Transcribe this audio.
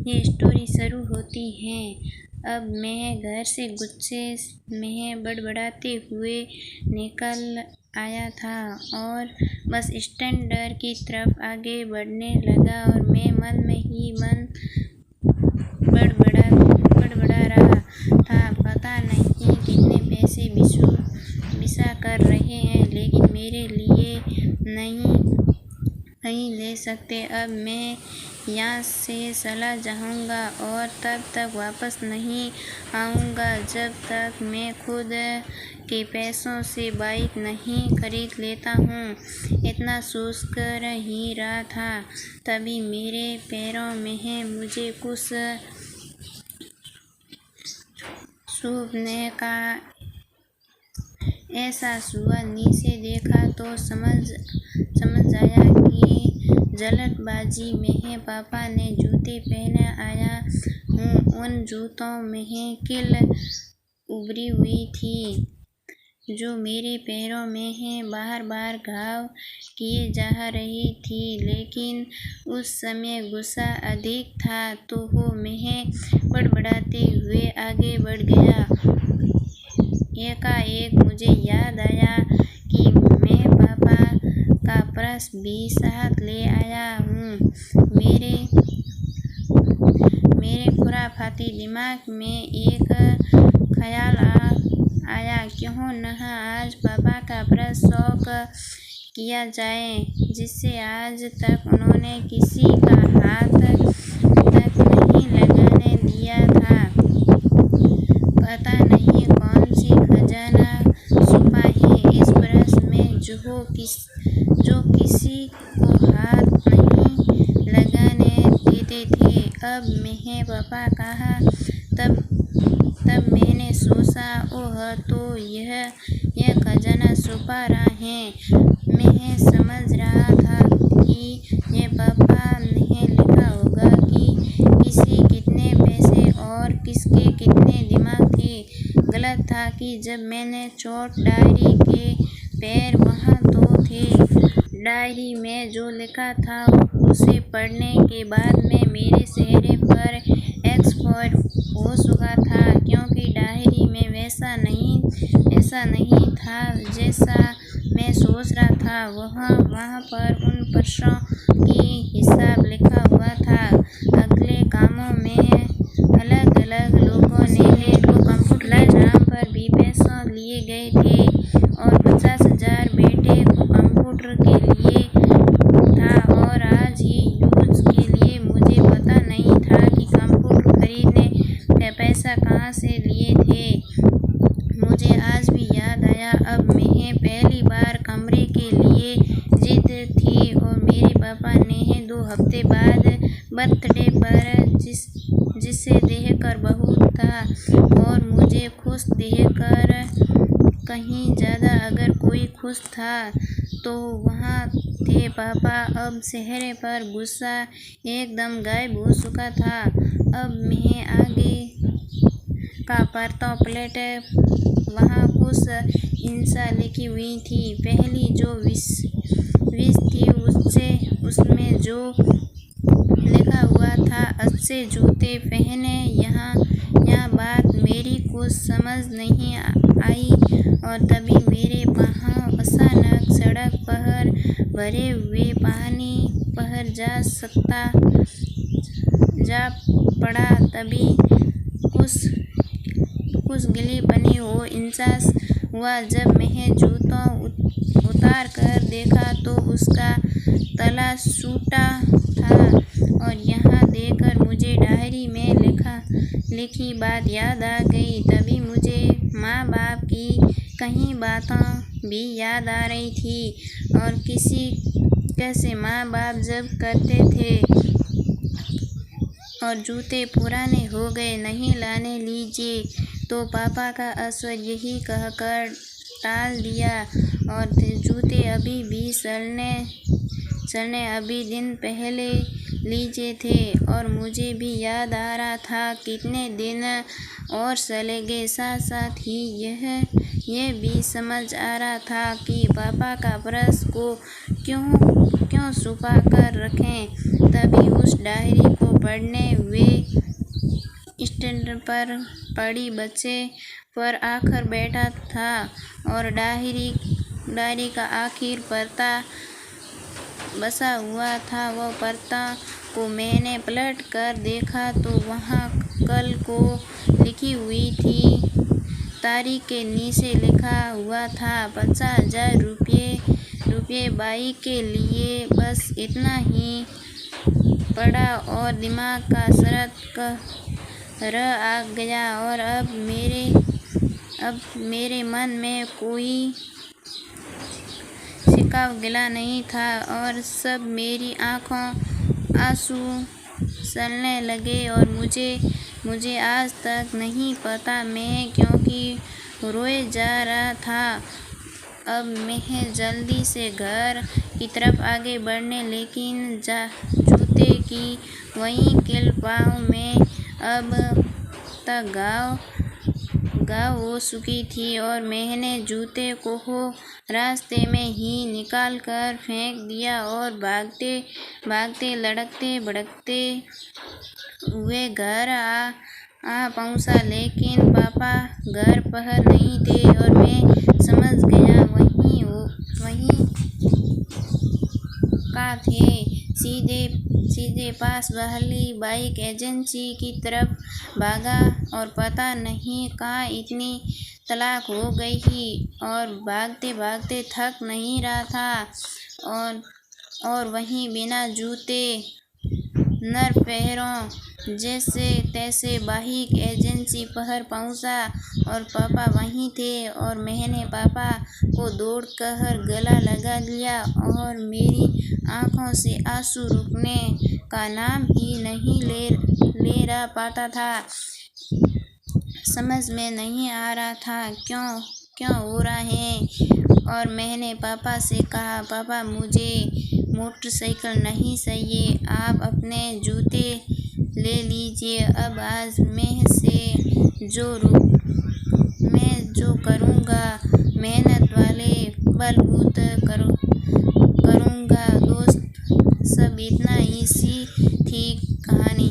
ये स्टोरी शुरू होती है। अब मैं घर से गुस्से में बड़बड़ाते हुए निकल आया था और बस स्टैंड की तरफ आगे बढ़ने लगा और मैं मन में ही मन बड़बड़ा रहा था। पता नहीं कितने पैसे बिसा कर रहे हैं, लेकिन मेरे लिए नहीं ले सकते। अब मैं यहाँ से चला जाऊँगा और तब तक वापस नहीं आऊँगा जब तक मैं खुद के पैसों से बाइक नहीं खरीद लेता हूँ। इतना सोचकर ही रहा था, तभी मेरे पैरों में मुझे कुछ छूने का एहसास हुआ। नीचे देखा तो समझ आया कि जल्दबाजी में पापा ने जूते पहने आया हूँ। उन जूतों में कील उभरी हुई थी जो मेरे पैरों में बार घाव किए जा रही थी, लेकिन उस समय गुस्सा अधिक था तो मैं बड़बड़ाते हुए आगे बढ़ गया। एकाएक मुझे याद आया कि मैं पापा का पर्स भी साथ ले आया हूँ। मेरे खुराफाती दिमाग में एक ख्याल आया, क्यों न आज पापा का पर्स शौक किया जाए, जिससे आज तक उन्होंने किसी का हाथ तक नहीं लगाने दिया था। पता नहीं कौन सी खजाना छुपा है इस पर्स में जो किसी को हाथ नहीं लगाने देते थे। अब मैं पापा कहा तब मैंने सोचा, ओह तो यह खजाना छुपा रहा है। मैं समझ रहा था कि ये पापा ने लिखा होगा कि किसी कितने पैसे और किसके कितने दिमाग थे। गलत था कि जब मैंने चोट डायरी के पैर वहाँ तो थे। डायरी में जो लिखा था उसे पढ़ने के बाद में मेरे चेहरे पर एक्सपर्ट हो चुका था, क्योंकि डायरी में वैसा नहीं था जैसा मैं सोच रहा था। वहाँ पर उन पैसों की हिसाब लिखा हुआ था। अगले कामों में अलग लोगों ने तो कंप्यूटर नाम पर भी पैसे लिए गए थे और 50,000 बेटे को कंप्यूटर के लिए था और आज ही यूज के लिए। मुझे पता नहीं था कि कंप्यूटर खरीदने का पैसा कहाँ से लिए थे। मुझे आज भी याद आया, अब मैं पहली बार कमरे के लिए जिद थी और मेरे पापा ने 2 हफ्ते बाद बर्थडे पर जिसे देखकर बहुत था और मुझे खुश देखकर कहीं ज़्यादा। अगर कोई खुश था तो वहाँ थे पापा। अब चेहरे पर गुस्सा एकदम गायब हो चुका था। अब मैं आगे का पढ़ता प्लेट, वहाँ कुछ इंसा लिखी हुई थी। पहली जो विश थी उसमें जो लिखा हुआ था, अच्छे जूते पहने। यहाँ बात मेरी कुछ समझ नहीं आई और तभी मेरे पाँव अचानक सड़क पर भरे हुए पानी पर जा पड़ा। तभी कुछ गिलीपनी हो एहसास हुआ। जब मैं जूता उतार कर देखा तो उसका तला टूटा था और यहाँ देखकर मुझे डायरी में लिखी बात याद आ गई। तभी मुझे माँ बाप की कई बातें भी याद आ रही थी और कैसे माँ बाप जब करते थे और जूते पुराने हो गए नहीं लाने लीजिए तो पापा का असर यही कहकर टाल दिया और जूते अभी भी चलने अभी दिन पहले लीजिए थे। और मुझे भी याद आ रहा था कितने दिन और चले गए। साथ ही यह भी समझ आ रहा था कि पापा का पर्स को क्यों छुपा कर रखें। तभी उस डायरी को पढ़ने हुए स्टैंड पर पड़ी बच्चे पर आकर बैठा था और डायरी का आखिर पन्ना बसा हुआ था। वह पन्ना को मैंने पलट कर देखा तो वहाँ कल को लिखी हुई थी तारीख के नीचे लिखा हुआ था 50,000 रुपये बाइक के लिए। बस इतना ही पढ़ा और दिमाग का सरक आ गया और अब मेरे मन में कोई शिकवा गिला नहीं था और सब मेरी आँखों आंसू चलने लगे और मुझे आज तक नहीं पता मैं क्यों रोए जा रहा था। अब मैं जल्दी से घर की तरफ आगे बढ़ने लेकिन जूते की वही कील पाँव में अब तक घाव हो चुकी थी और मैंने जूते को रास्ते में ही निकाल कर फेंक दिया और भागते लड़खड़ाते भड़कते हुए घर आ पहुँचा। लेकिन पापा घर पर नहीं थे और मैं समझ गया वहीं का थे। सीधे पास वाली बाइक एजेंसी की तरफ भागा और पता नहीं कहाँ इतनी तलाक हो गई और भागते थक नहीं रहा था और वहीं बिना जूते नर पैरों जैसे तैसे बाइक एजेंसी पर पहुंचा और पापा वहीं थे और मैंने पापा को दौड़कर गला लगा लिया और मेरी आँखों से आंसू रुकने का नाम ही नहीं ले रहा पाता था। समझ में नहीं आ रहा था क्यों हो रहा है और मैंने पापा से कहा पापा मुझे मोटरसाइकिल नहीं चाहिए, आप अपने जूते ले लीजिए। अब आज मैं जो करूँगा मेहनत वाले बलबूत करूँगा दोस्त। सब इतना ही सी थी कहानी।